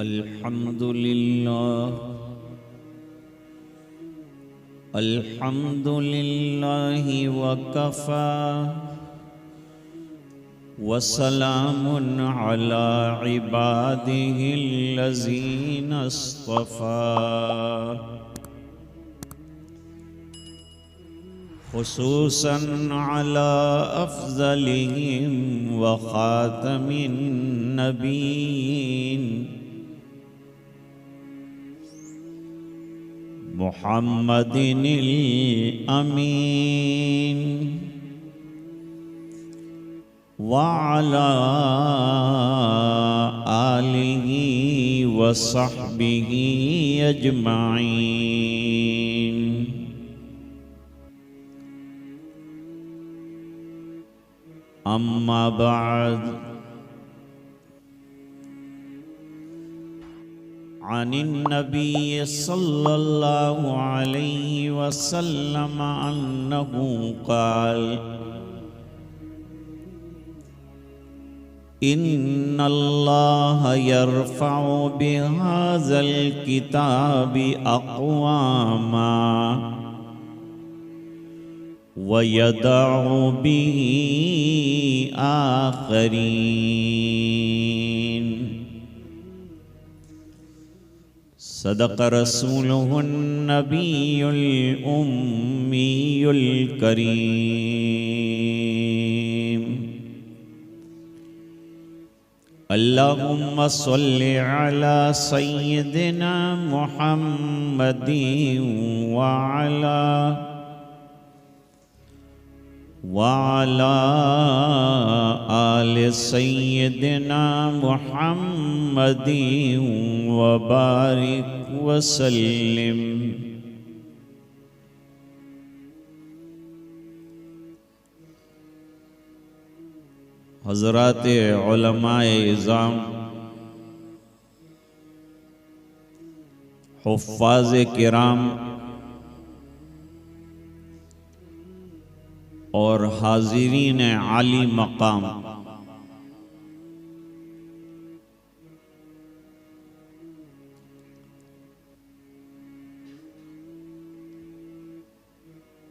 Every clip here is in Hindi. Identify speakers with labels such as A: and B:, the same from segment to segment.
A: अल्हम्दुलिल्लाह वकफ़ा वसलामुन अला इबादिहिल्लज़ीना अस्तफ़ा खुसूसन अला अफ़ज़लिहिम व ख़ातमिन नबीय्यीन मुहम्मदिनिल अमीन व अला आलिहि व सहबिहि अजमाइन। अम्मा बाद अनिन नबी सल्लल्लाहु अलैहि वसल्लम अन्नहु क़ाल इन्नल्लाह यरफ़उ बिहाज़ल किताबि अक़वामा व यदअु बिही आख़रीन। सदक़ रसूलुहुन नबियुल उम्मियुल करीम। अल्लाहुम्मा सल्लि अला सय्यिदिना मुहम्मदिन व अला आले सय्यिदिना मुहम्मदिन व बारिक वसल्लिम। हज़रात उलमाए इज़ाम, हुफ़्फ़ाज़ किराम और हाज़िरीन आली मकाम,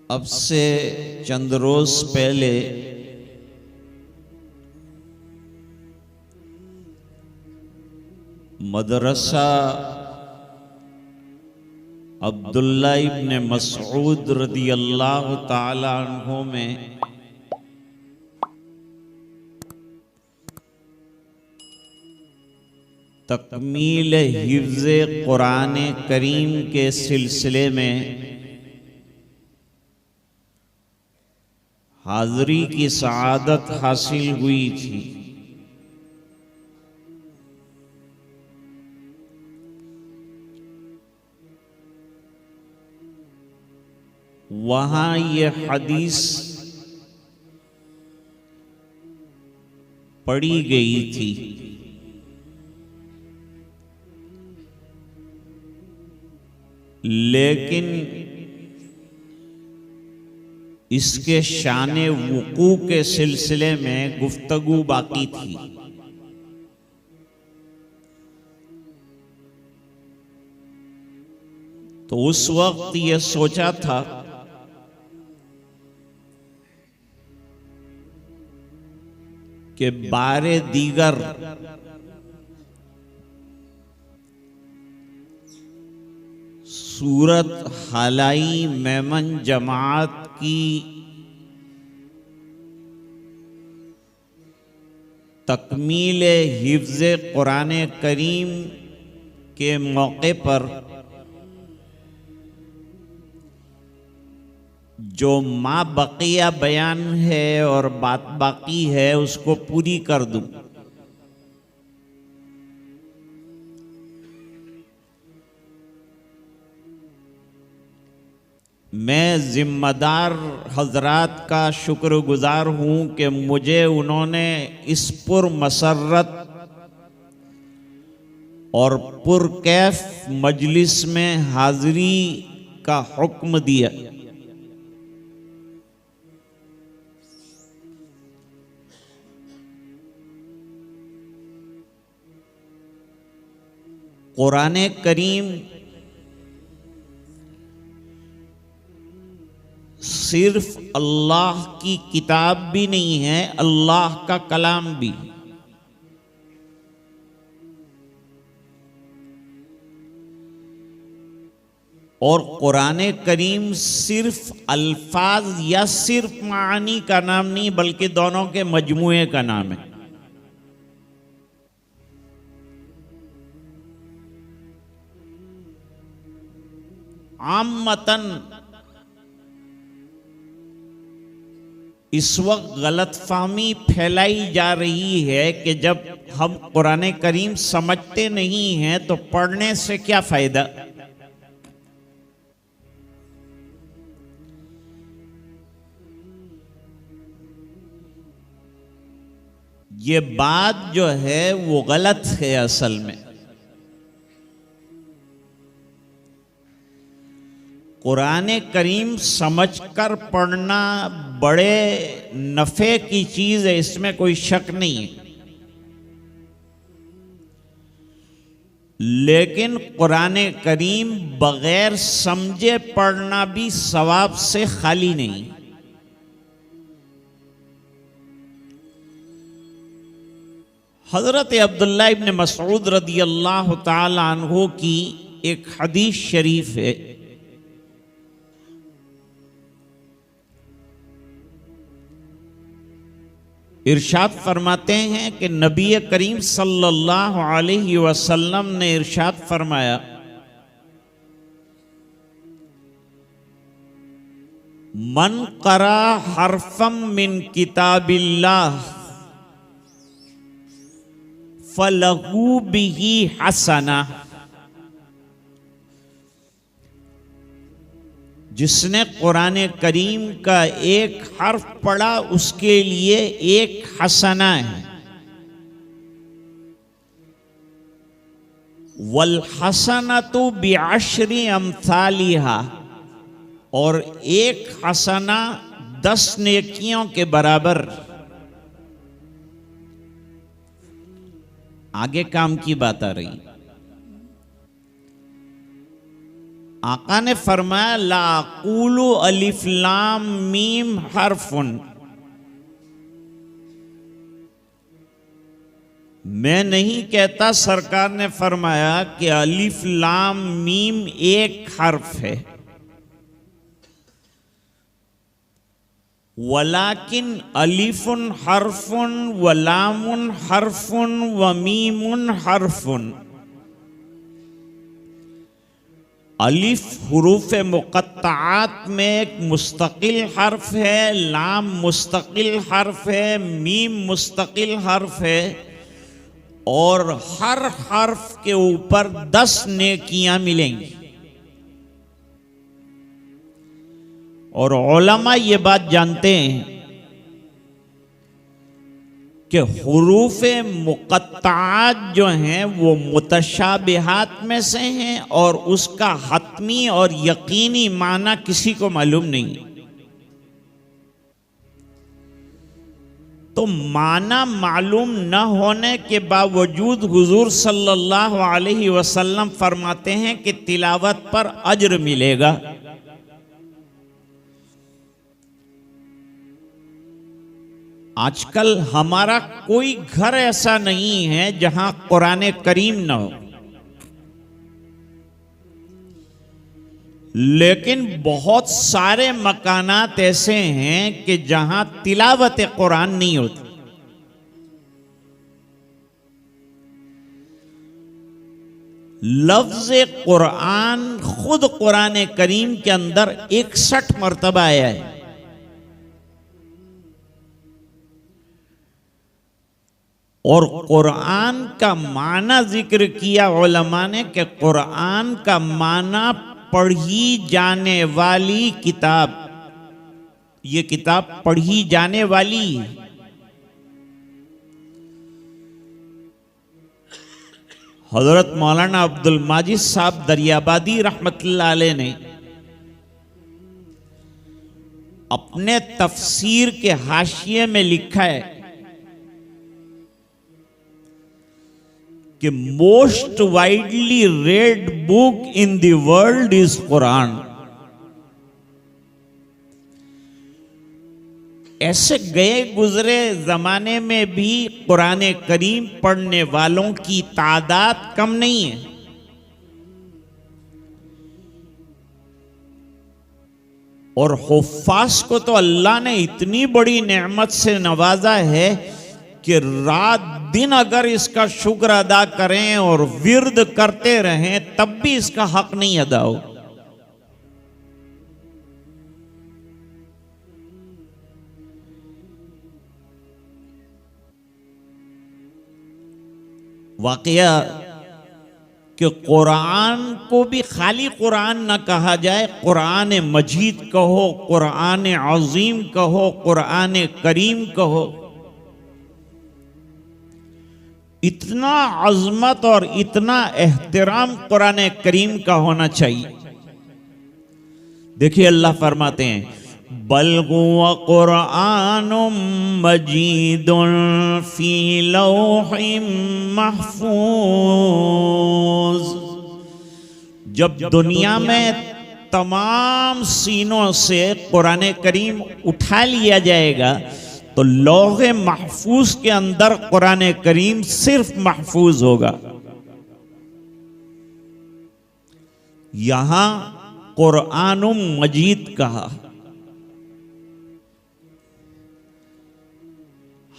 A: अब से चंद रोज पहले मदरसा अब्दुल्ला इब्न मसऊद रदियल्लाहु ताला अन्हु में तकमील हिफ्ज़े कुरान करीम के सिलसिले में हाज़री की सआदत हासिल हुई थी। वहाँ ये हदीस पढ़ी गई थी, लेकिन इसके शाने वुकू के सिलसिले में गुफ्तगू बाकी थी। तो उस वक्त ये सोचा था कि बारे दीगर सूरत हलाई मेमन जमात की तकमील हिफ्ज़े कुरान करीम के मौके पर जो मा बकिया बयान है और बात बाकी है उसको पूरी कर दूं। मैं जिम्मेदार हजरात का शुक्रगुजार हूं कि मुझे उन्होंने इस पुरमसरत और पुरकैफ मजलिस में हाजिरी का हुक्म दिया। कुरान करीम सिर्फ अल्लाह की किताब भी नहीं है, अल्लाह का कलाम भी। और कुरान करीम सिर्फ अल्फाज या सिर्फ मानी का नाम नहीं, बल्कि दोनों के मजमूए का नाम है। आमतन इस वक्त गलतफहमी फैलाई जा रही है कि जब हम कुरान करीम समझते नहीं हैं तो पढ़ने से क्या फायदा। ये बात जो है वो गलत है। असल में कुरान करीम समझकर पढ़ना बड़े नफे की चीज है, इसमें कोई शक नहीं है। लेकिन कुरान करीम बगैर समझे पढ़ना भी सवाब से खाली नहीं। हजरत अब्दुल्लाह इब्न मसऊद रदी अल्लाह ताला अन्हु की एक हदीस शरीफ है। इरशाद फरमाते हैं कि नबी करीम सल्लल्लाहु अलैहि वसल्लम ने इरशाद फरमाया, मन करा हरफम मिन किताबिल्लाह फलहू बिही हसना। जिसने कुरान करीम का एक हर्फ पढ़ा उसके लिए एक हसना है। वल हसनतु बिअश्रि अम्सालिहा, और एक हसना 10 नेकियों के बराबर। आगे काम की बात आ रही। आका ने फरमाया, ला अक़ूलु अलिफ लाम मीम हरफुन, मैं नहीं कहता, सरकार ने फरमाया कि अलिफ लाम मीम एक हर्फ है। वलाकिन अलिफुन हरफुन व लामुन हरफुन व मीमुन हरफुन। अलिफ हुरूफ मुक़त्तआत में एक मुस्तकिल हर्फ है, लाम मुस्तकिल हर्फ है, मीम मुस्तकिल हर्फ है, और हर हर्फ के ऊपर 10 नेकियां मिलेंगी। और उलमा ये बात जानते हैं कि हुरूफ मुक़त्तआत जो हैं वो मुतशाबिहात में से हैं, और उसका हतमी और यकीनी माना किसी को मालूम नहीं। तो माना मालूम न होने के बावजूद हुजूर सल्लल्लाहु अलैहि वसल्लम फरमाते हैं कि तिलावत पर अज्र मिलेगा। आजकल हमारा कोई घर ऐसा नहीं है जहां कुरान करीम न हो, लेकिन बहुत सारे मकानात ऐसे हैं कि जहां तिलावत कुरान नहीं होती। लफ्ज कुरान खुद कुरान करीम के अंदर 61 मरतबा आया है। और कुरान का माना जिक्र किया उलमा ने कि कुरान का माना पढ़ी जाने वाली किताब। ये किताब पढ़ी जाने वाली है। हजरत मौलाना अब्दुल माजिद साहब दरियाबादी रहमतुल्लाह अलैह ने अपने तफसीर के हाशिये में लिखा है कि most widely red book in the world is Quran. ऐसे गए गुजरे जमाने में भी कुरान करीम पढ़ने वालों की तादाद कम नहीं है। और हुफ्फाज को तो अल्लाह ने इतनी बड़ी नेमत से नवाजा है कि रात दिन अगर इसका शुक्र अदा करें और विर्द करते रहें तब भी इसका हक नहीं अदा हो। वाकया कि कुरान को भी खाली कुरान ना कहा जाए, कुरान मजीद कहो, कुरान अजीम कहो, कुरान करीम कहो। इतना अजमत और इतना एहतराम कुरान करीम का होना चाहिए। देखिए अल्लाह फरमाते हैं बल हुवा कुरानुम मजीदुन फी लौहिम महफूज। जब दुनिया में तमाम सीनों से कुरान करीम उठा लिया जाएगा तो लौहे महफूज के अंदर कुरान करीम सिर्फ महफूज होगा। यहां कुरानुम मजीद कहा।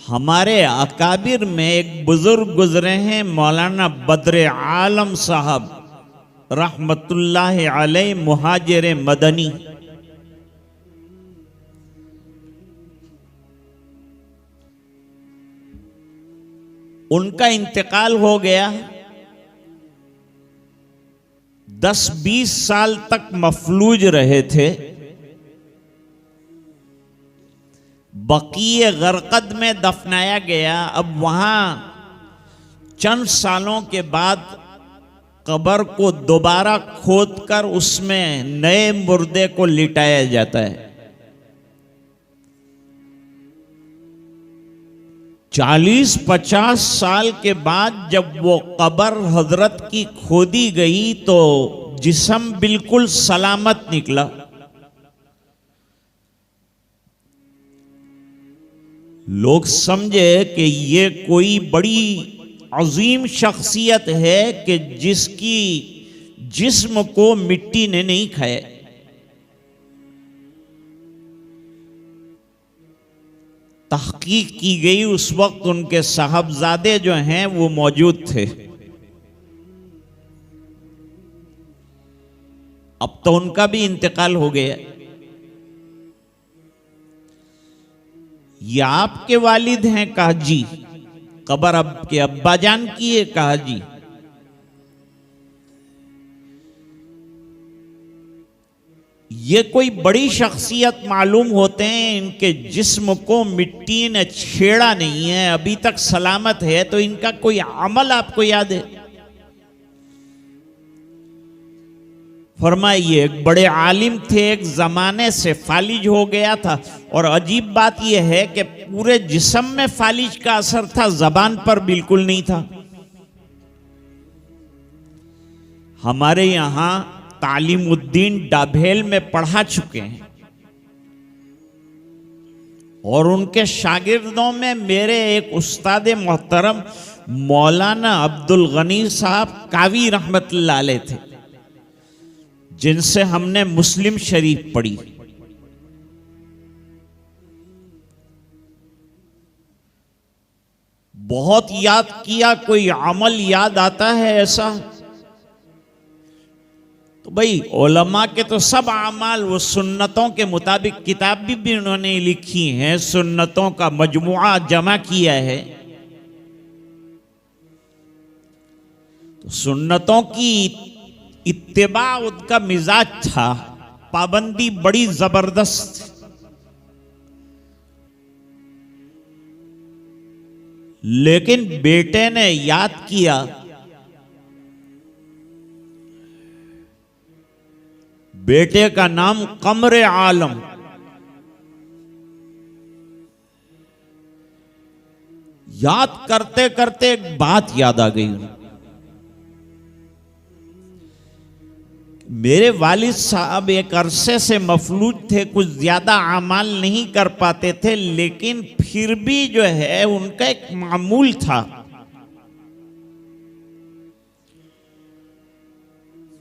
A: हमारे अकाबिर में एक बुजुर्ग गुजरे हैं मौलाना बद्र आलम साहब रहमतुल्लाह अलैह, मुहाजिर मदनी। उनका इंतकाल हो गया। 10-20 साल तक मफलूज रहे थे। बकीए गरकद में दफनाया गया। अब वहां चंद सालों के बाद कब्र को दोबारा खोदकर उसमें नए मुर्दे को लिटाया जाता है। 40-50 साल के बाद जब वो कब्र हजरत की खोदी गई तो जिस्म बिल्कुल सलामत निकला। लोग समझे कि ये कोई बड़ी अजीम शख्सियत है कि जिसकी जिस्म को मिट्टी ने नहीं खाया। तहकीक की गई, उस वक्त उनके साहबजादे जो हैं वो मौजूद थे। अब तो उनका भी इंतकाल हो गया। ये आपके वालिद हैं? कहा जी। कब्र आपके अब्बा जान की है? कहा जी। ये कोई बड़ी शख्सियत मालूम होते हैं, इनके जिस्म को मिट्टी ने छेड़ा नहीं है, अभी तक सलामत है। तो इनका कोई अमल आपको याद है? फरमाइए एक बड़े आलिम थे, एक जमाने से फालिज हो गया था। और अजीब बात यह है कि पूरे जिस्म में फालिज का असर था, जबान पर बिल्कुल नहीं था। हमारे यहां तालीमुद्दीन डाभेल में पढ़ा चुके हैं और उनके शागिर्दों में मेरे एक उस्ताद मोहतरम मौलाना अब्दुल गनी साहब कावी रहमतुल्लाह अलैह थे, जिनसे हमने मुस्लिम शरीफ पढ़ी। बहुत याद किया, कोई अमल याद आता है ऐसा? तो भाई उलमा के तो सब अमाल वो सुन्नतों के मुताबिक, किताब भी उन्होंने लिखी है, सुन्नतों का मजमुआ जमा किया है। तो सुन्नतों की इत्तिबा उनका मिजाज था, पाबंदी बड़ी जबरदस्त। लेकिन बेटे ने याद किया, बेटे का नाम कमरे आलम। याद करते करते एक बात याद आ गई। मेरे वालिद साहब एक अरसे से मफलूज थे, कुछ ज्यादा अमाल नहीं कर पाते थे, लेकिन फिर भी जो है उनका एक मामूल था,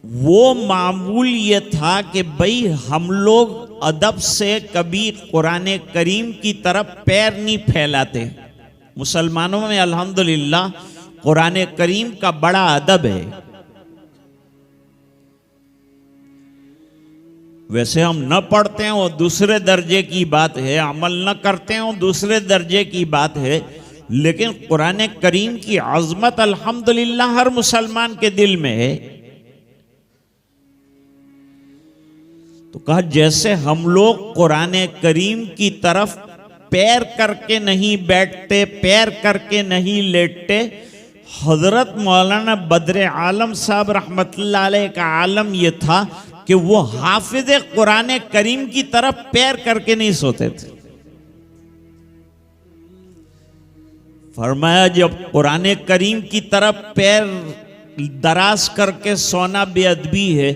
A: वो मामूल ये था कि भाई हम लोग अदब से कभी कुरान करीम की तरफ पैर नहीं फैलाते। मुसलमानों में अल्हम्दुलिल्लाह कुरान करीम का बड़ा अदब है। वैसे हम न पढ़ते हैं वो दूसरे दर्जे की बात है, अमल न करते हैं वो दूसरे दर्जे की बात है, लेकिन कुरान करीम की अजमत अल्हम्दुलिल्लाह हर मुसलमान के दिल में है। तो कहा जैसे हम लोग कुरान करीम की तरफ पैर करके नहीं बैठते, पैर करके नहीं लेटते, हजरत मौलाना बद्र आलम साहब रहमतुल्लाह अलैह का आलम यह था कि वो हाफिज कुरान करीम की तरफ पैर करके नहीं सोते थे। फरमाया जब कुरान करीम की तरफ पैर दराज करके सोना बेअदबी है,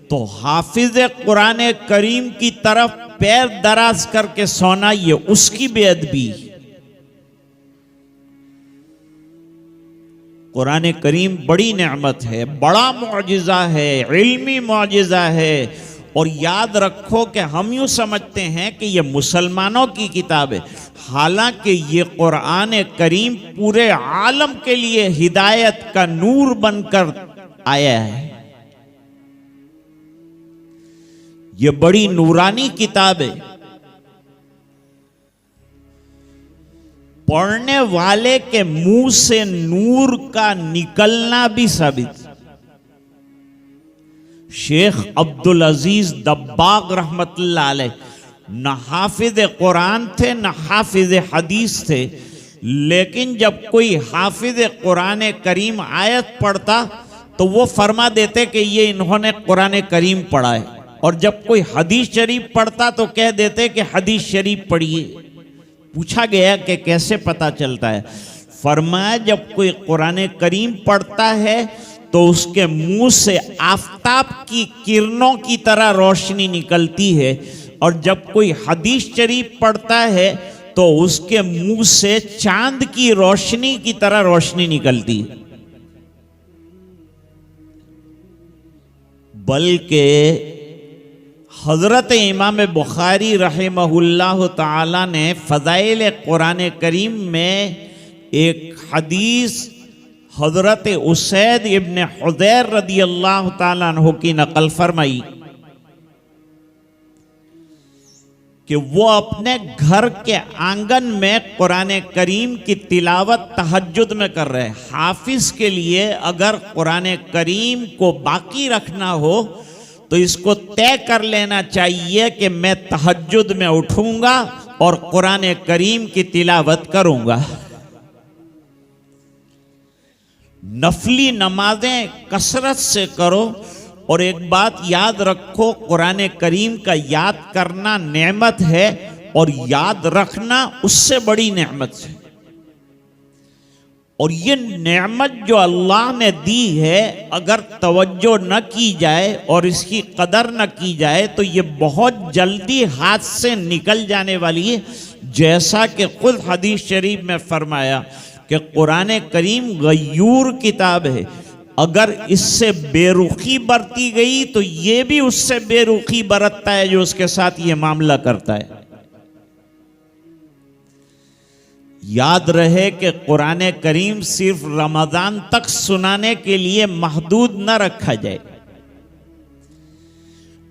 A: तो हाफिज कुरान करीम की तरफ पैर दराज करके सोना ये उसकी बेअदबी। कुरान करीम बड़ी नेमत है, बड़ा मौजिज़ा है, इल्मी मौजिज़ा है। और याद रखो कि हम यूं समझते हैं कि ये मुसलमानों की किताब है, हालांकि ये कुरान करीम पूरे आलम के लिए हिदायत का नूर बनकर आया है। ये बड़ी नूरानी किताब है, पढ़ने वाले के मुंह से नूर का निकलना भी साबित। शेख अब्दुल अजीज दब्बाग रहमतुल्लाह अलैह न हाफिज कुरान थे न हाफिज हदीस थे, लेकिन जब कोई हाफिज कुरान करीम आयत पढ़ता तो वो फरमा देते कि ये इन्होंने कुरान करीम पढ़ा है, और जब कोई हदीस शरीफ पढ़ता तो कह देते कि हदीस शरीफ पढ़िए। पूछा गया कि कैसे पता चलता है? फरमाया जब कोई कुरान करीम पढ़ता है तो उसके मुंह से आफताब की किरणों की तरह रोशनी निकलती है, और जब कोई हदीस शरीफ पढ़ता है तो उसके मुंह से चांद की रोशनी की तरह रोशनी निकलती है। बल्कि हजरत इमाम बुखारी रहमहुल्लाह ताला ने फ़ज़ाइल कुरान करीम में एक हदीस हजरत उसैद इब्न हुदैर रदी अल्लाह ताला अन्हु की नकल फरमाई कि वो अपने घर के आंगन में कुरान करीम की तिलावत तहज्जुद में कर रहे। हाफिज के लिए अगर कुरान करीम को बाकी रखना हो तो इसको तय कर लेना चाहिए कि मैं तहज्जुद में उठूंगा और कुरान करीम की तिलावत करूंगा। नफली नमाजें कसरत से करो, और एक बात याद रखो, कुरान करीम का याद करना नेमत है और याद रखना उससे बड़ी नेमत है। और ये नेमत जो अल्लाह ने दी है, अगर तवज्जो न की जाए और इसकी कदर न की जाए तो ये बहुत जल्दी हाथ से निकल जाने वाली है। जैसा कि खुद हदीस शरीफ में फरमाया कि कुरान करीम गयूर किताब है, अगर इससे बेरुखी बरती गई तो ये भी उससे बेरुखी बरतता है जो उसके साथ ये मामला करता है। याद रहे कि कुरान करीम सिर्फ रमजान तक सुनाने के लिए महदूद न रखा जाए,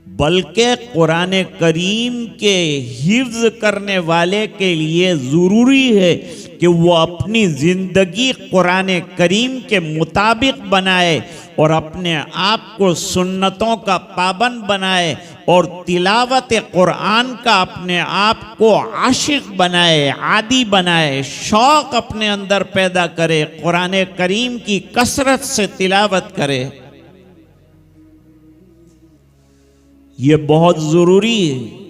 A: बल्कि कुरान करीम के हिफ्ज करने वाले के लिए जरूरी है कि वो अपनी जिंदगी कुरान करीम के मुताबिक बनाए और अपने आप को सुन्नतों का पाबंद बनाए और तिलावत कुरान का अपने आप को आशिक बनाए, आदी बनाए, शौक अपने अंदर पैदा करे, कुरान करीम की कसरत से तिलावत करे। ये बहुत जरूरी है।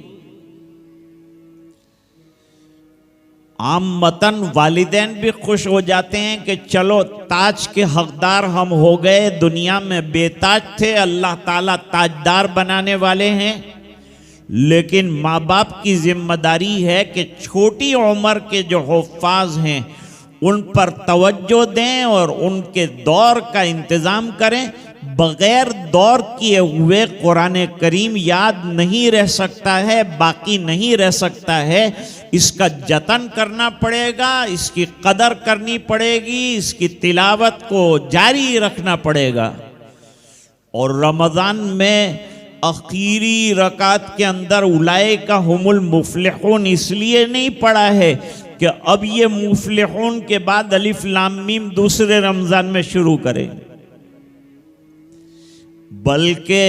A: आमतन वालिदैन भी खुश हो जाते हैं कि चलो ताज के हकदार हम हो गए, दुनिया में बेताज थे, अल्लाह ताला ताजदार बनाने वाले हैं। लेकिन माँ बाप की जिम्मेदारी है कि छोटी उम्र के जो हुफ्फाज हैं उन पर तवज्जो दें और उनके दौर का इंतज़ाम करें। बगैर दौर किए हुए कुरान करीम याद नहीं रह सकता है, बाकी नहीं रह सकता है। इसका जतन करना पड़ेगा, इसकी कदर करनी पड़ेगी, इसकी तिलावत को जारी रखना पड़ेगा। और रमज़ान में आखिरी रकात के अंदर उलाइका हुमुल मुफ्लिहून इसलिए नहीं पढ़ा है कि अब ये मुफ्लिहून के बाद अलिफ लाम मीम दूसरे रमज़ान में शुरू करें, बल्कि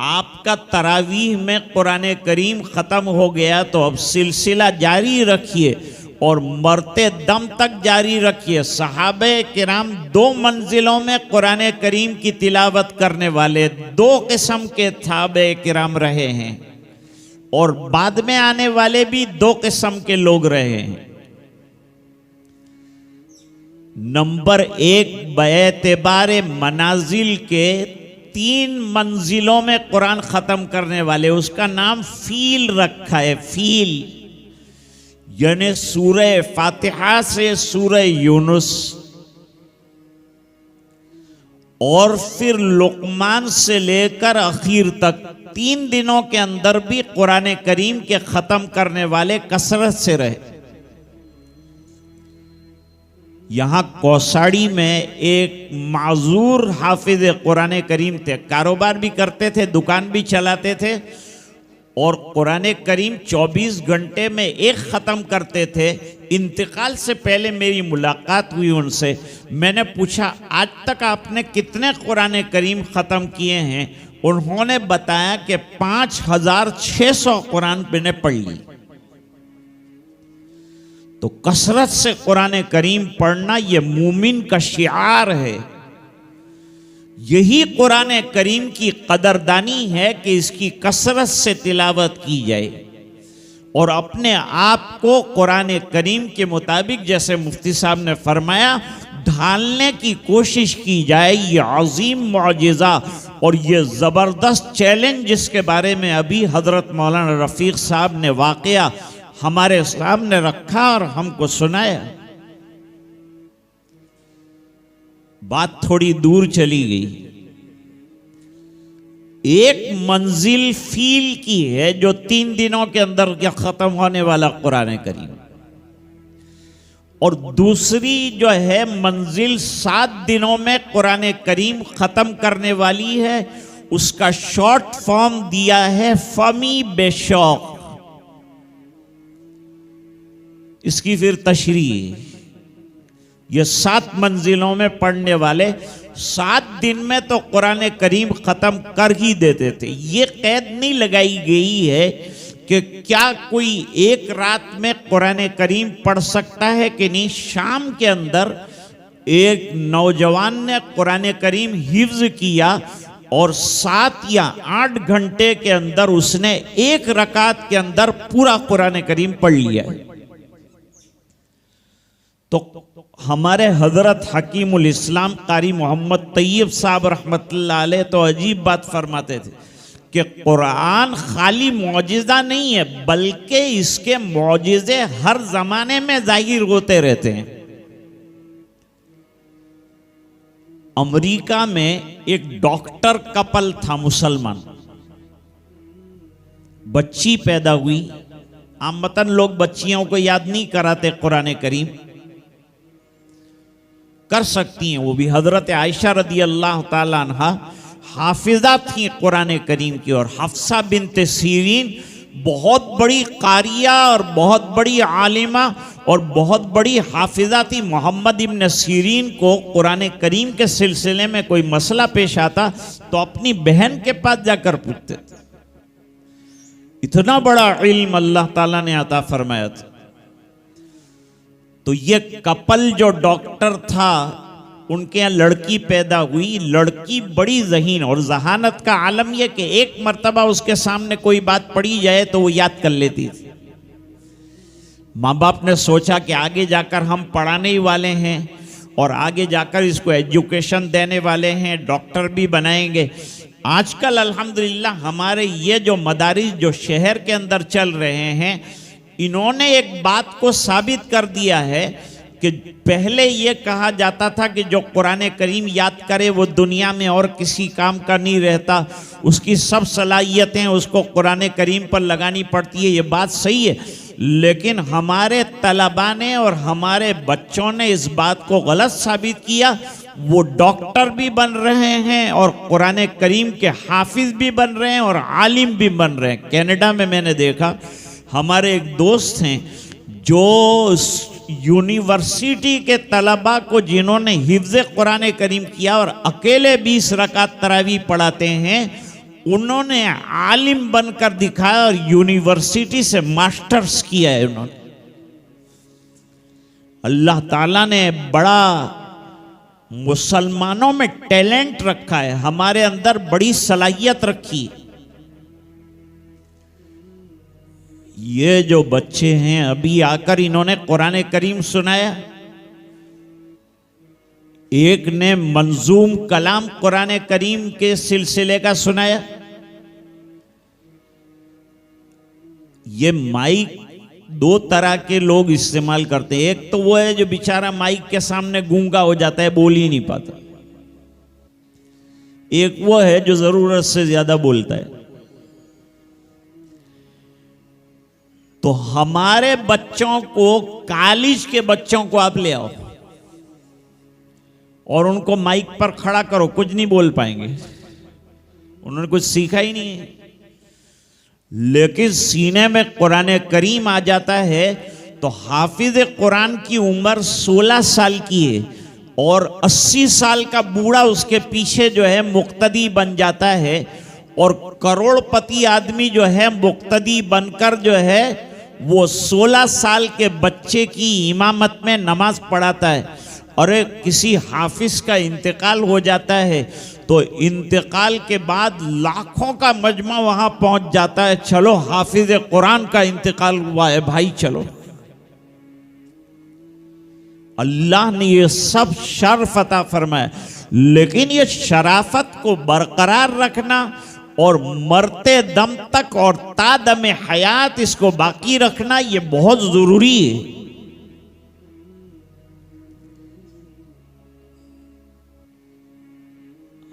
A: आपका तरावीह में कुरान करीम ख़त्म हो गया तो अब सिलसिला जारी रखिए और मरते दम तक जारी रखिए। सहाबे किराम 2 मंजिलों में कुरान करीम की तिलावत करने वाले 2 किस्म के सहाबे किराम रहे हैं और बाद में आने वाले भी 2 किस्म के लोग रहे हैं। नंबर 1, बेएतबारे मनाजिल के 3 मंजिलों में कुरान ख़त्म करने वाले, उसका नाम फील रखा है। फील यानी सूरह फातिहा से सूरह यूनुस और फिर लुकमान से लेकर आखिर तक 3 दिनों के अंदर भी कुरान करीम के ख़त्म करने वाले कसरत से रहे। यहाँ कौसाड़ी में एक माजूर हाफिज कुरान करीम थे, कारोबार भी करते थे, दुकान भी चलाते थे और कुरान करीम 24 घंटे में एक ख़त्म करते थे। इंतकाल से पहले मेरी मुलाकात हुई उनसे, मैंने पूछा आज तक आपने कितने कुरान करीम ख़त्म किए हैं? उन्होंने बताया कि 5600 कुरान मैंने पढ़ ली। तो कसरत से कुरान करीम पढ़ना यह मूमिन का शिआर है। यही कुरान करीम की कदरदानी है कि इसकी कसरत से तिलावत की जाए और अपने आप को कुरान करीम के मुताबिक, जैसे मुफ्ती साहब ने फरमाया, ढालने की कोशिश की जाए। ये अजीम मौजिज़ा और ये ज़बरदस्त चैलेंज जिसके बारे में अभी हज़रत मौलाना रफ़ीक साहब ने वाक़या हमारे सामने रखा और हमको सुनाया, बात थोड़ी दूर चली गई। एक मंजिल फील की है जो 3 दिनों के अंदर क्या ख़त्म होने वाला कुरान करीम, और दूसरी जो है मंजिल 7 दिनों में कुरान करीम ख़त्म करने वाली है। उसका शॉर्ट फॉर्म दिया है फमी बेशौक। इसकी फिर तशरीह, ये 7 मंजिलों में पढ़ने वाले 7 दिन में तो कुरान करीम ख़त्म कर ही देते थे। ये कैद नहीं लगाई गई है कि क्या कोई एक रात में कुरान करीम पढ़ सकता है कि नहीं। शाम के अंदर एक नौजवान ने कुरान करीम हिफ्ज किया और 7 या 8 घंटे के अंदर उसने एक रकात के अंदर पूरा कुरान करीम पढ़ लिया। तो हमारे हजरत हकीमुल इस्लाम कारी मोहम्मद तैयब साहब रहमतुल्लाह अलैह तो अजीब बात फरमाते थे कि कुरान खाली मौजिज़ा नहीं है, बल्कि इसके मौजिज़े हर जमाने में जाहिर होते रहते हैं। अमेरिका में एक डॉक्टर कपल था मुसलमान, बच्ची पैदा हुई। आमतन लोग बच्चियों को याद नहीं कराते कुरान करीम, कर सकती हैं वो भी। हजरत आयशा रदी अल्लाह ताला अन्हा हाफिजा थी कुरान करीम की, और हफ्सा बिनते सीरीन बहुत बड़ी कारिया और बहुत बड़ी आलिमा और बहुत बड़ी हाफिजा थी। मोहम्मद इब्न सीरीन को कुरान करीम के सिलसिले में कोई मसला पेश आता तो अपनी बहन के पास जाकर पूछते थे। इतना बड़ा इल्म अल्लाह ताला ने अता फरमाया था। तो ये कपल जो डॉक्टर था, उनके यहाँ लड़की पैदा हुई। लड़की बड़ी ज़हीन, और जहानत का आलम यह कि एक मर्तबा उसके सामने कोई बात पड़ी जाए तो वो याद कर लेती थी। माँ बाप ने सोचा कि आगे जाकर हम पढ़ाने ही वाले हैं और आगे जाकर इसको एजुकेशन देने वाले हैं, डॉक्टर भी बनाएंगे। आजकल अल्हम्दुलिल्लाह हमारे ये जो मदारिस जो शहर के अंदर चल रहे हैं, इन्होंने एक बात को साबित कर दिया है कि पहले ये कहा जाता था कि जो कुरान करीम याद करे वो दुनिया में और किसी काम का नहीं रहता, उसकी सब सलाहियतें उसको कुरान करीम पर लगानी पड़ती है। ये बात सही है, लेकिन हमारे तलबा ने और हमारे बच्चों ने इस बात को गलत साबित किया। वो डॉक्टर भी बन रहे हैं और कुरान करीम के हाफिज भी बन रहे हैं और आलिम भी बन रहे हैं। कनाडा में मैंने देखा, हमारे एक दोस्त हैं जो यूनिवर्सिटी के तलबा को जिन्होंने हिफ्ज़ कुरान करीम किया और अकेले 20 रकात तरावी पढ़ाते हैं, उन्होंने आलिम बनकर दिखाया और यूनिवर्सिटी से मास्टर्स किया है उन्होंने। अल्लाह ताला ने बड़ा मुसलमानों में टैलेंट रखा है, हमारे अंदर बड़ी सलाहियत रखी है। ये जो बच्चे हैं अभी आकर इन्होंने कुरान करीम सुनाया, एक ने मंजूम कलाम कुरान करीम के सिलसिले का सुनाया। ये माइक दो तरह के लोग इस्तेमाल करते हैं, एक तो वो है जो बेचारा माइक के सामने गूंगा हो जाता है, बोल ही नहीं पाता। एक वो है जो जरूरत से ज्यादा बोलता है। तो हमारे बच्चों को, कॉलेज के बच्चों को आप ले आओ और उनको माइक पर खड़ा करो, कुछ नहीं बोल पाएंगे, उन्होंने कुछ सीखा ही नहीं है। लेकिन सीने में कुरान करीम आ जाता है तो हाफिज कुरान की उम्र 16 साल की है और 80 साल का बूढ़ा उसके पीछे जो है मुक्तदी बन जाता है और करोड़पति आदमी जो है मुक्तदी बनकर जो है वो 16 साल के बच्चे की इमामत में नमाज पढ़ाता है। और किसी हाफिज का इंतकाल हो जाता है तो इंतकाल के बाद लाखों का मजमा वहां पहुंच जाता है, चलो हाफिज कुरान का इंतकाल हुआ है भाई चलो। अल्लाह ने ये सब शर्फ अता फरमाया, लेकिन ये शराफत को बरकरार रखना और मरते दम तक और तादम हयात इसको बाकी रखना ये बहुत जरूरी है।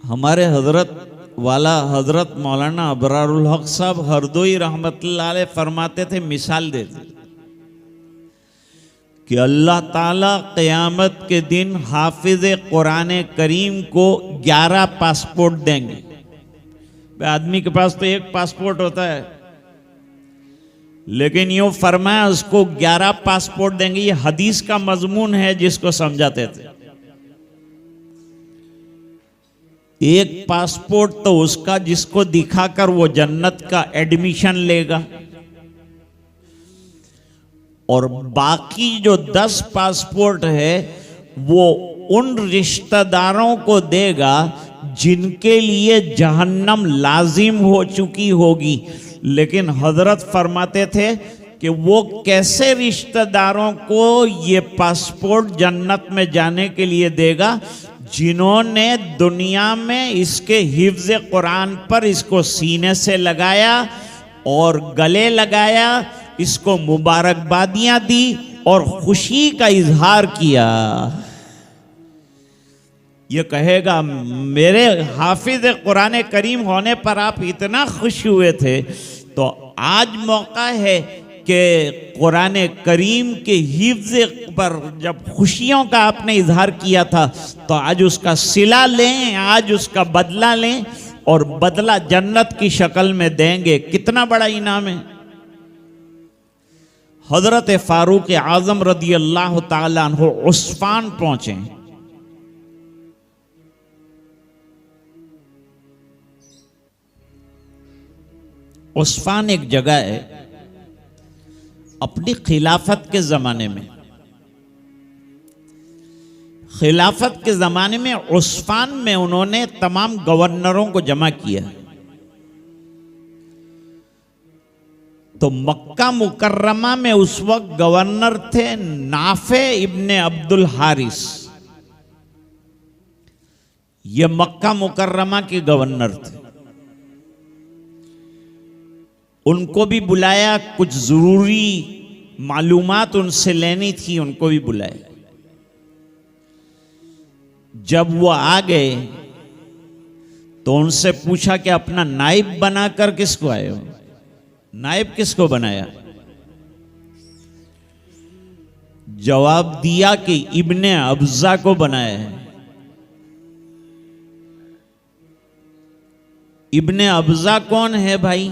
A: हमारे हजरत मौलाना अबरारुल हक साहब हरदोई रहमतुल्लाह अलैह फरमाते थे, मिसाल देते कि अल्लाह ताला क़यामत के दिन हाफिज कुरान करीम को 11 पासपोर्ट देंगे। आदमी के पास तो एक पासपोर्ट होता है, लेकिन यूं फरमाया उसको 11 पासपोर्ट देंगे। ये हदीस का मजमून है जिसको समझाते थे। एक पासपोर्ट तो उसका जिसको दिखाकर वो जन्नत का एडमिशन लेगा, और बाकी जो 10 पासपोर्ट है वो उन रिश्तेदारों को देगा जिनके लिए जहन्नम लाजिम हो चुकी होगी। लेकिन हजरत फरमाते थे कि वो कैसे रिश्तेदारों को ये पासपोर्ट जन्नत में जाने के लिए देगा, जिन्होंने दुनिया में इसके हिफ्ज़ कुरान पर इसको सीने से लगाया और गले लगाया, इसको मुबारकबादियां दी और खुशी का इजहार किया। ये कहेगा मेरे हाफिज कुरान करीम होने पर आप इतना खुश हुए थे, तो आज मौका है कि कुरान करीम के हिफ्ज़ पर जब खुशियों का आपने इजहार किया था तो आज उसका सिला लें, आज उसका बदला लें और बदला जन्नत की शक्ल में देंगे। कितना बड़ा इनाम है। हजरत फारूक आजम रदी अल्लाह ताला अन्हु उस्फान पहुंचे। उस्फान एक जगह है, अपनी खिलाफत के ज़माने में, खिलाफत के ज़माने में उस्फान में उन्होंने तमाम गवर्नरों को जमा किया। तो मक्का मुकर्रमा में उस वक्त गवर्नर थे नाफे इब्ने अब्दुल हारिस। ये मक्का मुकर्रमा के गवर्नर थे। उनको भी बुलाया, कुछ जरूरी मालूमात उनसे लेनी थी, उनको भी बुलाया। जब वो आ गए तो उनसे पूछा कि अपना नाइब बनाकर किसको आए हो? नाइब किसको बनाया? जवाब दिया कि इब्ने अब्जा को बनाया है। इब्ने अब्जा कौन है भाई?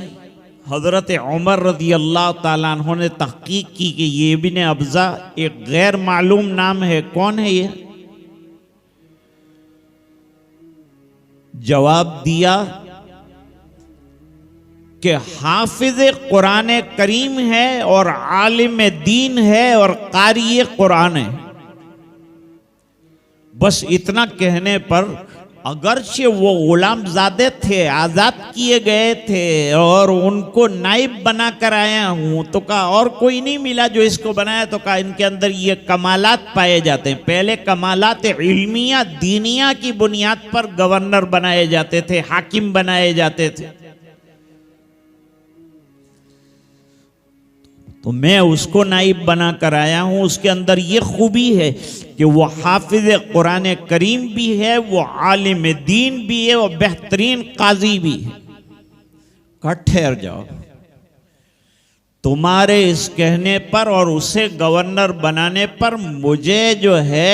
A: हजरत उमर रदी अल्लाह ताला अन्हु ने तहकीक की कि ये इब्ने अब्जा एक गैर मालूम नाम है। कौन है ये? जवाब दिया कि हाफिज कुरान करीम है और आलिम दीन है और कारी कुरान है। बस इतना कहने पर अगरचे वो गुलामजादे थे, आजाद किए गए थे और उनको नाइब बना कर आया हूं, तो कहा और कोई नहीं मिला जो इसको बनाया? तो कहा इनके अंदर ये कमालात पाए जाते हैं। पहले कमालात इल्मिया दीनिया की बुनियाद पर गवर्नर बनाए जाते थे, हाकिम बनाए जाते थे। तो मैं उसको नाइब बना कर आया हूं। उसके अंदर ये खूबी है कि वो हाफिज कुरान करीम भी है, वो आलिम दीन भी है, वो बेहतरीन काजी भी है। ठहर जाओ, तुम्हारे इस कहने पर और उसे गवर्नर बनाने पर मुझे जो है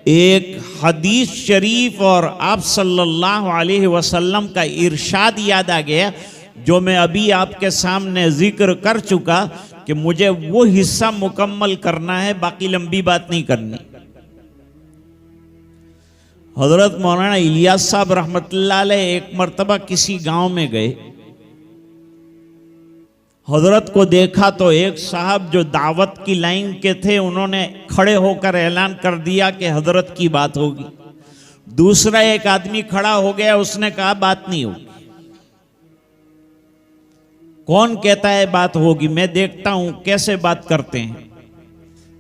A: एक हदीस शरीफ और आप सल्लल्लाहु अलैहि वसल्लम का इरशाद याद आ गया, जो मैं अभी आपके सामने जिक्र कर चुका कि मुझे वो हिस्सा मुकम्मल करना है, बाकी लंबी बात नहीं करनी। हजरत मौलाना इलियास साहब रहमतुल्लाह अलैह एक मर्तबा किसी गांव में गए। हजरत को देखा तो एक साहब जो दावत की लाइन के थे, उन्होंने खड़े होकर ऐलान कर दिया कि हजरत की बात होगी। दूसरा एक आदमी खड़ा हो गया, उसने कहा बात नहीं होगी। कौन कहता है बात होगी? मैं देखता हूं कैसे बात करते हैं।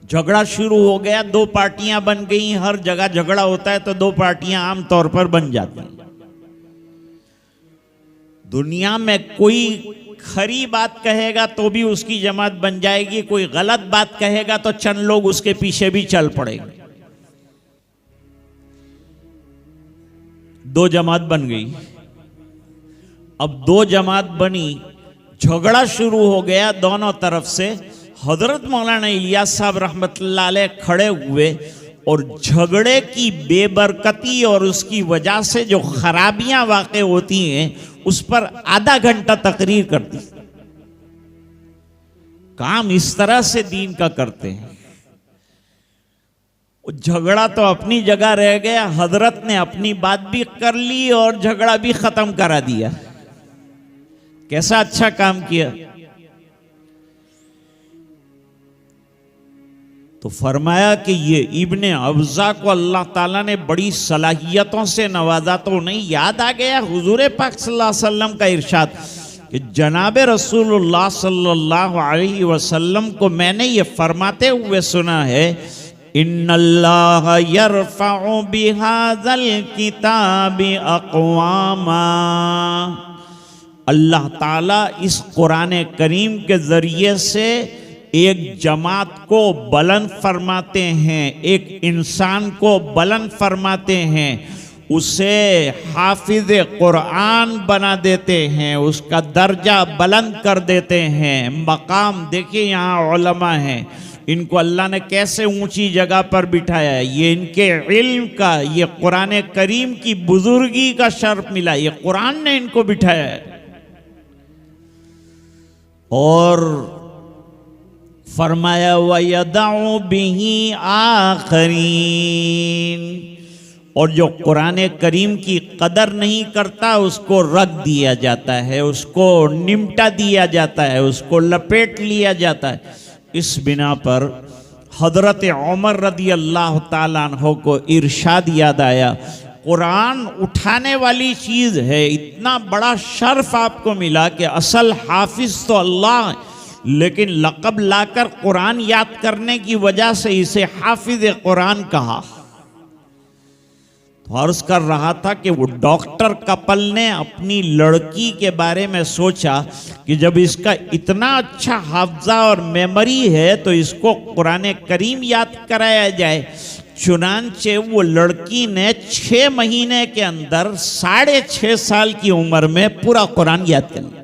A: झगड़ा शुरू हो गया, दो पार्टियां बन गई। हर जगह झगड़ा होता है तो दो पार्टियां आमतौर पर बन जाती हैं। दुनिया में कोई खरी बात कहेगा तो भी उसकी जमात बन जाएगी, कोई गलत बात कहेगा तो चंद लोग उसके पीछे भी चल पड़ेंगे। दो जमात बन गई। अब दो जमात बनी, झगड़ा शुरू हो गया दोनों तरफ से। हजरत मौलाना इलियास साहब रहमतुल्लाह अलैह खड़े हुए और झगड़े की बेबरकती और उसकी वजह से जो खराबियां वाक़े होती हैं उस पर आधा घंटा तकरीर कर दी। काम इस तरह से दीन का करते हैं। झगड़ा तो अपनी जगह रह गया, हजरत ने अपनी बात भी कर ली और झगड़ा भी खत्म करा दिया। कैसा अच्छा काम किया। तो फरमाया कि ये इब्ने अब्जा को अल्लाह ताला ने बड़ी सलाहियतों से नवाजा। तो नहीं याद आ गया हुजूर पाक सल्लल्लाहु अलैहि वसल्लम का इरशाद कि जनाब रसूलुल्लाह सल्लल्लाहु अलैहि वसल्लम को मैंने ये फरमाते हुए सुना है, इन्नल्लाह यरफउ बिहाज़ल किताबि अक़वामा। अल्लाह ताला इस कुरान करीम के जरिए से एक जमात को बुलंद फरमाते हैं, एक इंसान को बुलंद फरमाते हैं, उसे हाफिज कुरान बना देते हैं, उसका दर्जा बुलंद कर देते हैं। मकाम देखिए, यहाँ उलमा हैं, इनको अल्लाह ने कैसे ऊंची जगह पर बिठाया है। ये इनके इल्म का, ये कुरान करीम की बुजुर्गी का शर्फ मिला, ये कुरान ने इनको बिठाया है। और फरमाया वयदउ बिही आखरीन, और जो कुरान करीम की कदर नहीं करता उसको रख दिया जाता है, उसको निमटा दिया जाता है, उसको लपेट लिया जाता है। इस बिना पर हजरत उमर रदी अल्लाह ताला अन्हु को इरशाद याद आया, कुरान उठाने वाली चीज़ है। इतना बड़ा शर्फ आपको मिला कि असल हाफिज तो अल्लाह, लेकिन लक़ब लाकर कुरान याद करने की वजह से इसे हाफिज कुरान कहा। तो अर्ज कर रहा था कि वो डॉक्टर कपल ने अपनी लड़की के बारे में सोचा कि जब इसका इतना अच्छा हाफजा और मेमोरी है तो इसको कुरान करीम याद कराया जाए। चुनांचे वो लड़की ने 6 महीने के अंदर 6.5 साल की उम्र में पूरा कुरान याद कर लिया।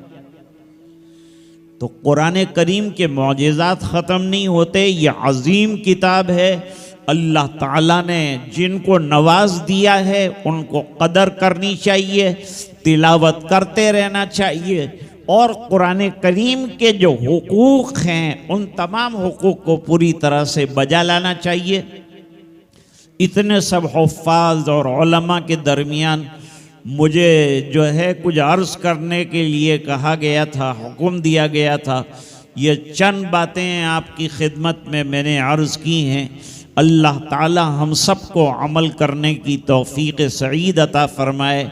A: तो कुरान करीम के मौजिज़ात ख़त्म नहीं होते। ये अजीम किताब है। अल्लाह ताला ने जिनको नवाज दिया है उनको कदर करनी चाहिए, तिलावत करते रहना चाहिए और कुरान करीम के जो हुकूक हैं उन तमाम हुकूक को पूरी तरह से बजा लाना चाहिए। इतने सब हुफ़्फ़ाज़ और उलमा के दरमियान मुझे जो है कुछ अर्ज़ करने के लिए कहा गया था, हुक्म दिया गया था। ये चंद बातें आपकी खिदमत में मैंने अर्ज़ की हैं। अल्लाह ताला हम सबको अमल करने की तौफ़ीक़ सईद अता फ़रमाए।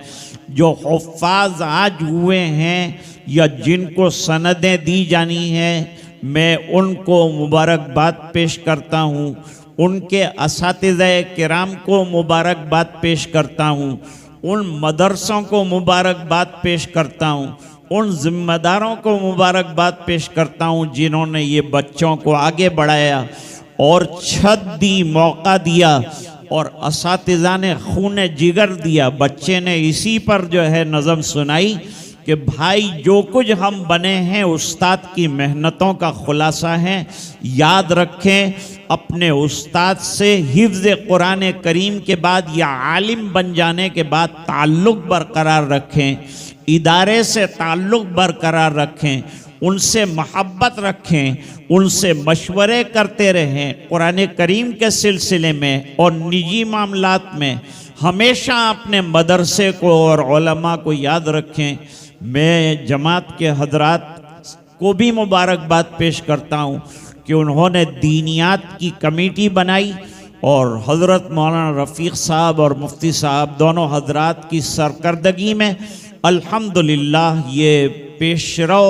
A: जो हुफ़्फ़ाज़ आज हुए हैं या जिनको सनदें दी जानी हैं, मैं उनको मुबारकबाद पेश करता हूँ। उनके असातिज़े किराम को मुबारकबाद पेश करता हूँ। उन मदरसों को मुबारकबाद पेश करता हूँ। उन ज़िम्मेदारों को मुबारकबाद पेश करता हूँ जिन्होंने ये बच्चों को आगे बढ़ाया और छत दी, मौका दिया और असातिज़ा ने खून जिगर दिया। बच्चे ने इसी पर जो है नज़म सुनाई कि भाई जो कुछ हम बने हैं उस्ताद की मेहनतों का खुलासा है। याद रखें, अपने उस्ताद से हिफ्ज़ कुरान करीम के बाद या आलिम बन जाने के बाद ताल्लुक़ बरकरार रखें, इदारे से ताल्लुक़ बरकरार रखें, उनसे मोहब्बत रखें, उनसे मशवरे करते रहें। कुरान करीम के सिलसिले में और निजी मामलात में हमेशा अपने मदरसे को और उलमा को याद रखें। मैं जमात के हजरात को भी मुबारकबाद पेश करता हूँ कि उन्होंने दीनियात की कमेटी बनाई और हज़रत मौलाना रफ़ीक़ साहब और मुफ्ती साहब दोनों हजरात की सरकर्दगी में अल्हम्दुलिल्लाह ये पेशरो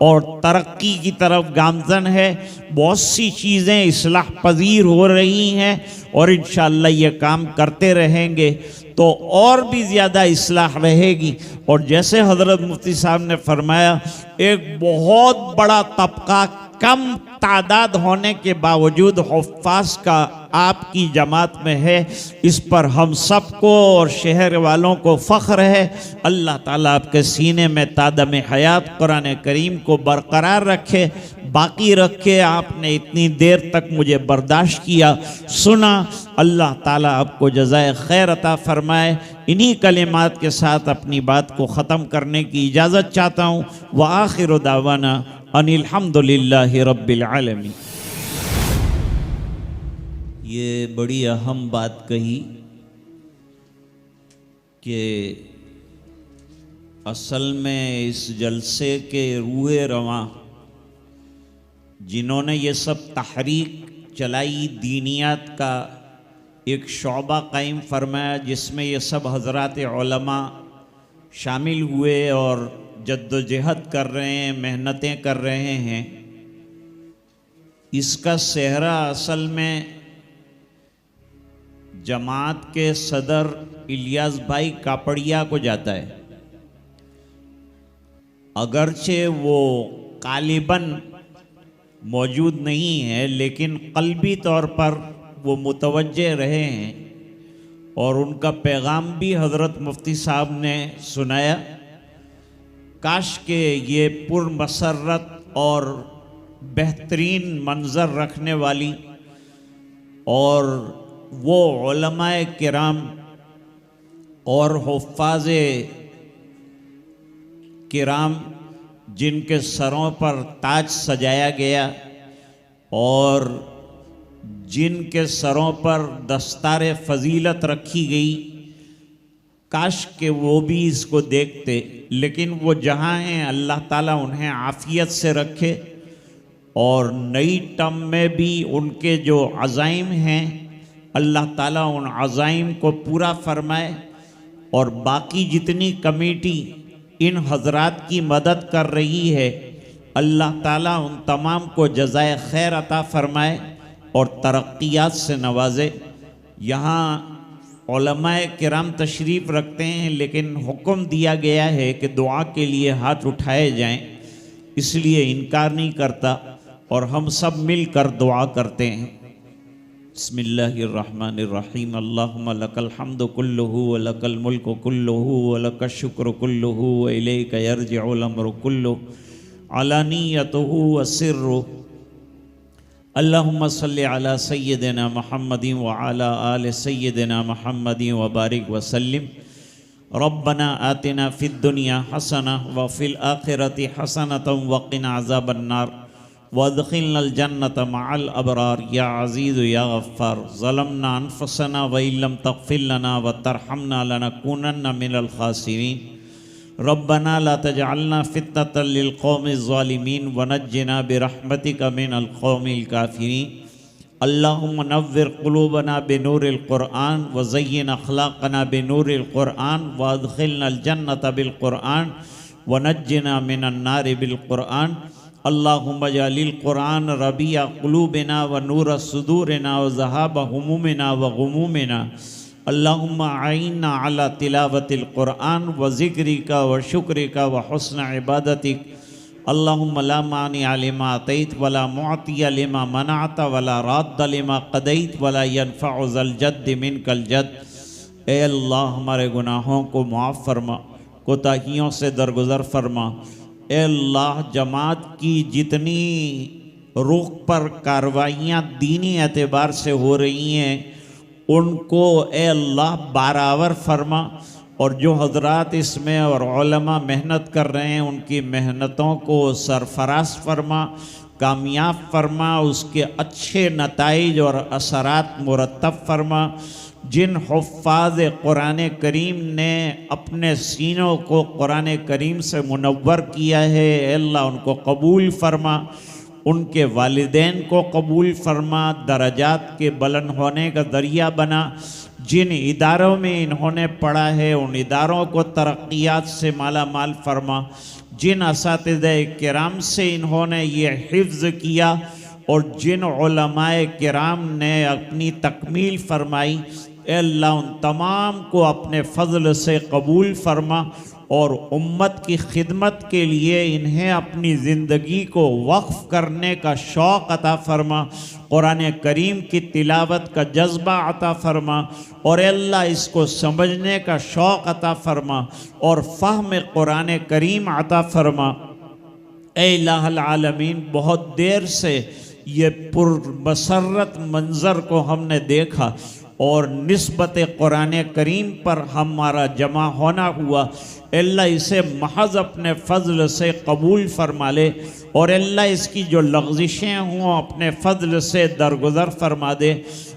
A: और तरक्की की तरफ गामज़न है। बहुत सी चीज़ें इस्लाह पजीर हो रही हैं और इंशाअल्लाह ये काम करते रहेंगे तो और भी ज़्यादा इस्लाह रहेगी। और जैसे हज़रत मुफ्ती साहब ने फरमाया, एक बहुत बड़ा तबका कम तादाद होने के बावजूद हुफ़्फ़ाज़ का आपकी जमात में है। इस पर हम सबको और शहर वालों को फ़ख्र है। अल्लाह ताला आपके सीने में तादम हयात कुरान करीम को बरकरार रखे, बाकी रखे। आपने इतनी देर तक मुझे बर्दाश्त किया, सुना। अल्लाह ताला आपको जज़ाए खैर अता फ़रमाए। इन्हीं कलिमात के साथ अपनी बात को ख़त्म करने की इजाज़त चाहता हूँ। व आखिरु दावाना अनिल हम्दुलिल्लाहि रब्बिल आलमीन। ये बड़ी अहम बात कही कि असल में इस जलसे के रूए रवां जिन्होंने ये सब तहरीक चलाई, दीनियात का एक शोबा कायम फरमाया जिसमें ये सब हज़रात उलमा शामिल हुए और जद्दोजहद कर रहे हैं, मेहनतें कर रहे हैं। इसका सेहरा असल में जमात के सदर इलियास भाई कापड़िया को जाता है। अगरचे वो गालिबन मौजूद नहीं है लेकिन क़ल्बी तौर पर वो मुतवज्जे रहे हैं और उनका पैगाम भी हज़रत मुफ्ती साहब ने सुनाया। काश के ये पुरमसरत और बेहतरीन मंज़र रखने वाली और वो उलमाए किराम और हुफ़्फ़ाज़े किराम जिनके सरों पर ताज सजाया गया और जिनके सरों पर दस्तार फ़जीलत रखी गई, काश के वो भी इसको देखते। लेकिन वो जहाँ हैं अल्लाह ताला उन्हें आफ़ियत से रखे और नई टर्म में भी उनके जो अज़ाइम हैं अल्लाह ताला उन अज़ाइम को पूरा फरमाए। और बाकी जितनी कमेटी इन हज़रात की मदद कर रही है अल्लाह ताला उन तमाम को जज़ाए खैर अता फ़रमाए और तरक्कियात से नवाजे। यहाँ उलमाए किराम तशरीफ़ रखते हैं, लेकिन हुक्म दिया गया है कि दुआ के लिए हाथ उठाए जाएं, इसलिए इनकार नहीं करता और हम सब मिलकर दुआ करते हैं। बिस्मिल्लाहिर्रहमानिर्रहीम। अल्लाहुम्मा लकल हम्दु कुल्लुहु व लकल मुल्कु कुल्लुहु व लकश शुक्र कुल्लुहु व इलैका यर्जिउल अम्रु कुल्लुहु अलानियतुहु व सिर्रु। अल्लाहुम्मा सल्लि अला सय्यिदिना मुहम्मदिन व अला आलि सय्यिदिना मुहम्मदिन व बारिक व सल्लिम। रब्बना आतिना फिद दुनिया हसना व फिल आखिरति हसनतम व क़िना अज़ाबन्नार वदखिलनल जन्नत मअल अबरार या अज़ीज़ या गफ़्फ़ार। ज़लमना अनफुसना व इल्लम तग़फ़िर लना व तरहमना लनकूनन्ना मिनल ख़ासिरीन। रब्बना ला तजअलना फ़ितनतल लिल क़ौमिज़ ज़ालिमीन व नज्जिना बिरहमतिका मिनल क़ौमिल काफ़िरीन। अल्लाहुम्मा नव्विर क़ुलूबना बिनूरिल क़ुरआन व ज़य्यिन अख़लाक़ना बिनूरिल क़ुरआन व अदख़िलनल जन्नत बिल क़ुरआन व नज्जिना मिनन नारि बिल क़ुरआन। अल्लाहुम्मा जअलिल क़ुरआन रबिया क़ुलूबिना व नूर सुदूरिना व ज़हाब हुमूमिना व ग़ुमूमिना। अल्लाहुम्मा अइन्ना अला तिलावतिल क़ुरआन व ज़िक्रिका व शुक्रिका व हुस्न इबादतिक। अल्लाहुम्मा ला मानिअ लिमा अतैत वला मुअतिय लिमा मनअत वला राद्द लिमा क़दैत वला यनफ़अु ज़ल जद्द मिनकल जद्द। ए अल्लाह, हमारे गुनाहों को माफ़ फरमा, कोताहियों से दरगुज़र फरमा। ए अल्लाह, जमात की जितनी रुख पर कार्रवाइयाँ दीनी एतबार से हो रही हैं उनको ए अल्लाह बराबर फरमा, और जो हजरात इसमें और उलमा मेहनत कर रहे हैं उनकी मेहनतों को सरफराज फरमा, कामयाब फरमा, उसके अच्छे नताइज और असरात मुरतब फरमा। जिन हुफ़्फ़ाज़ कुरान करीम ने अपने सीनों को कुरान करीम से मुनव्वर किया है, अल्लाह उनको कबूल फरमा, उनके वालिदैन को कबूल फरमा, दरजात के बुलंद होने का दरिया बना। जिन इदारों में इन्होंने पढ़ा है उन इदारों को तरक्कियात से माला माल फरमा। जिन असातिज़े किराम से इन्होंने ये हिफ्ज़ किया और जिन उलमाए किराम ने अपनी तकमील फरमाई, अल्लाह उन तमाम को अपने फ़ज़ल से कबूल फरमा और उम्मत की खिदमत के लिए इन्हें अपनी ज़िंदगी को वक्फ़ करने का शौक़ अता फ़रमा, कुरान करीम की तिलावत का जज्बा अता फ़रमा और अल्लाह इसको समझने का शौक़ अता फ़रमा और फ़हम कुरान करीम अता फ़रमा। ए इलाहुल आलमीन, बहुत देर से ये पुरमसरत मंज़र को हमने देखा और निस्बत कुरान करीम पर हमारा जमा होना हुआ। अल्लाह इसे महज अपने फ़ज़ल से कबूल फरमा ले और अल्लाह इसकी जो लग़ज़िशें हों अपने फ़ज़ल से दरगुज़र फरमा दे।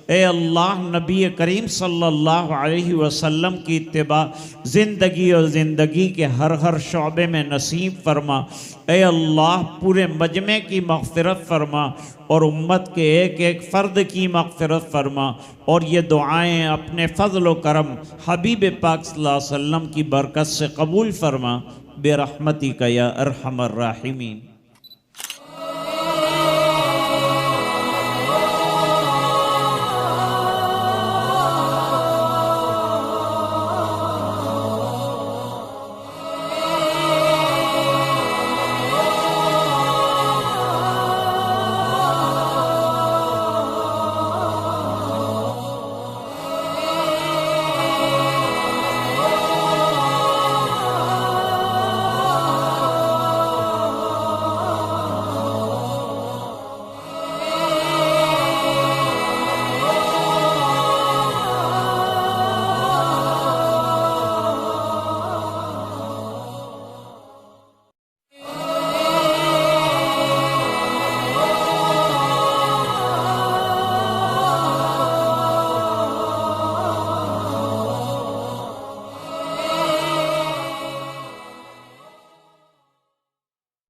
A: ए अल्लाह, नबी करीम सल्लल्लाहु अलैहि वसल्लम की इत्तिबा ज़िंदगी और ज़िंदगी के हर शौबे में नसीब फरमा। ए अल्लाह, पूरे मजमे की मग़फ़िरत फरमा और उम्मत के एक एक फ़र्द की मग़फ़िरत फरमा और ये दुआएं अपने फ़ज़ल व करम हबीब पाक सल्लल्लाहु अलैहि वसल्लम की बरकत से कबूल फरमा। बेरहमतिका या अरहमर राहिमीन।